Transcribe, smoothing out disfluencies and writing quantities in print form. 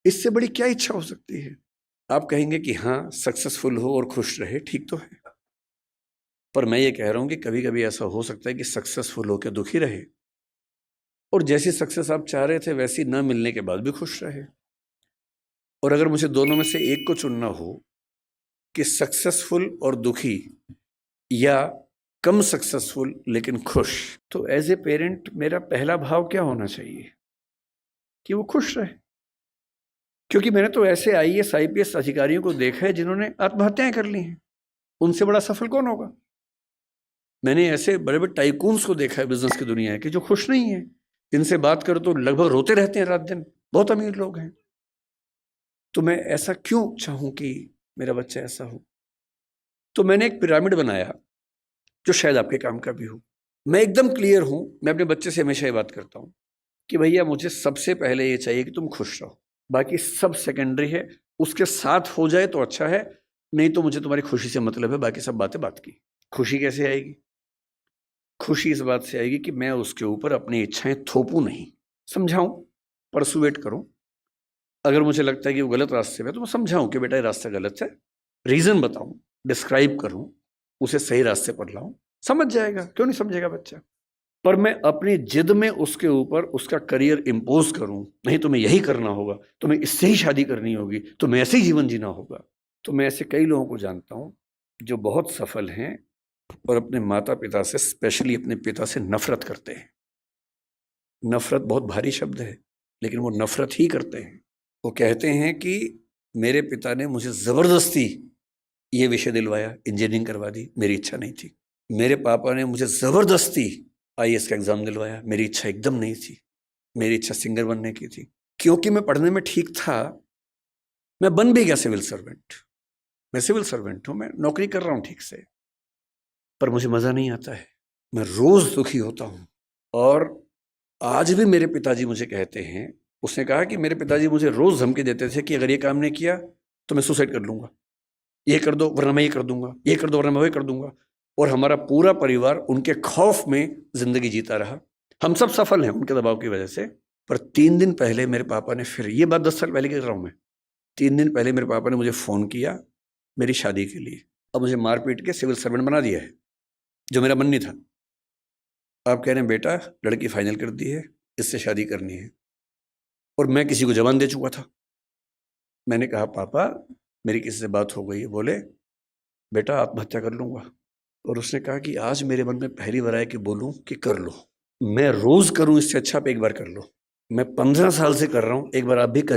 इससे बड़ी क्या इच्छा हो सकती है? आप कहेंगे कि हाँ, सक्सेसफुल हो और खुश रहे, ठीक तो है। पर मैं ये कह रहा हूं कि कभी कभी ऐसा हो सकता है कि सक्सेसफुल होकर दुखी रहे, और जैसी सक्सेस आप चाह रहे थे वैसी न मिलने के बाद भी खुश रहे। और अगर मुझे दोनों में से एक को चुनना हो कि सक्सेसफुल और दुखी, या कम सक्सेसफुल लेकिन खुश, तो एज ए पेरेंट मेरा पहला भाव क्या होना चाहिए? कि वो खुश रहे। क्योंकि मैंने तो ऐसे आईएएस आईपीएस अधिकारियों को देखा है जिन्होंने आत्महत्याएं कर ली हैं। उनसे बड़ा सफल कौन होगा? मैंने ऐसे बड़े बड़े टाइकून्स को देखा है बिजनेस की दुनिया के, जो खुश नहीं है। इनसे बात करो तो लगभग रोते रहते हैं रात दिन, बहुत अमीर लोग हैं। तो मैं ऐसा क्यों चाहूं कि मेरा बच्चा ऐसा हो? तो मैंने एक पिरामिड बनाया जो शायद आपके काम का भी हो। मैं एकदम क्लियर हूं, मैं अपने बच्चे से हमेशा ये बात करता हूं कि भैया मुझे सबसे पहले ये चाहिए कि तुम खुश रहो, बाकी सब सेकेंडरी है। उसके साथ हो जाए तो अच्छा है, नहीं तो मुझे तुम्हारी खुशी से मतलब है, बाकी सब बातें बात की। खुशी कैसे आएगी? खुशी इस बात से आएगी कि मैं उसके ऊपर अपनी इच्छाएं थोपूं नहीं, समझाऊं, परसुएट करूं। अगर मुझे लगता है कि वो गलत रास्ते में, तो मैं समझाऊं कि बेटा ये रास्ता गलत है, रीजन बताऊं, डिस्क्राइब करूं, उसे सही रास्ते पर लाऊं। समझ जाएगा, क्यों नहीं समझेगा बच्चा? पर मैं अपनी जिद में उसके ऊपर उसका करियर इंपोज करूं, नहीं तुम्हें यही करना होगा, तुम्हें इससे ही शादी करनी होगी, तुम्हें ऐसे ही जीवन जीना होगा। तो मैं ऐसे कई लोगों को जानता हूं जो बहुत सफल हैं और अपने माता पिता से, स्पेशली अपने पिता से नफरत करते हैं। नफरत बहुत भारी शब्द है, लेकिन वो नफरत ही करते हैं। वो कहते हैं कि मेरे पिता ने मुझे जबरदस्ती ये विषय दिलवाया, इंजीनियरिंग करवा दी, मेरी इच्छा नहीं थी। मेरे पापा ने मुझे जबरदस्ती आईएएस का एग्जाम दिलवाया, मेरी इच्छा एकदम नहीं थी। मेरी इच्छा सिंगर बनने की थी। क्योंकि मैं पढ़ने में ठीक था, मैं बन भी गया सिविल सर्वेंट। मैं सिविल सर्वेंट हूं, मैं नौकरी कर रहा हूं ठीक से, पर मुझे मजा नहीं आता है। मैं रोज दुखी होता हूं। और आज भी मेरे पिताजी मुझे कहते हैं, उसने कहा कि मेरे पिताजी मुझे रोज धमकी देते थे कि अगर ये काम नहीं किया तो मैं सुसाइड कर लूंगा, ये कर दो वरना मैं ये कर दूंगा, ये कर दो वरना मैं वो कर दूंगा। और हमारा पूरा परिवार उनके खौफ में जिंदगी जीता रहा। हम सब सफल हैं उनके दबाव की वजह से। पर 3 दिन पहले मेरे पापा ने फिर, ये बात 10 साल पहले की कर रहा हूं मैं, 3 दिन पहले मेरे पापा ने मुझे फोन किया मेरी शादी के लिए। अब मुझे मार पीट के सिविल सर्वेंट बना दिया है, जो मेरा मन नहीं था। आप कह रहे हैं बेटा लड़की फाइनल कर दी है, इससे शादी करनी है, और मैं किसी को जवान दे चुका था। मैंने कहा पापा मेरी किसी से बात हो गई है। बोले बेटा आत्महत्या कर लूंगा। और उसने कहा कि आज मेरे मन में पहली बार आया कि बोलूं कि कर लो। मैं रोज करूं इससे अच्छा आप एक बार कर लो। मैं 15 साल से कर रहा हूं, एक बार आप भी करें।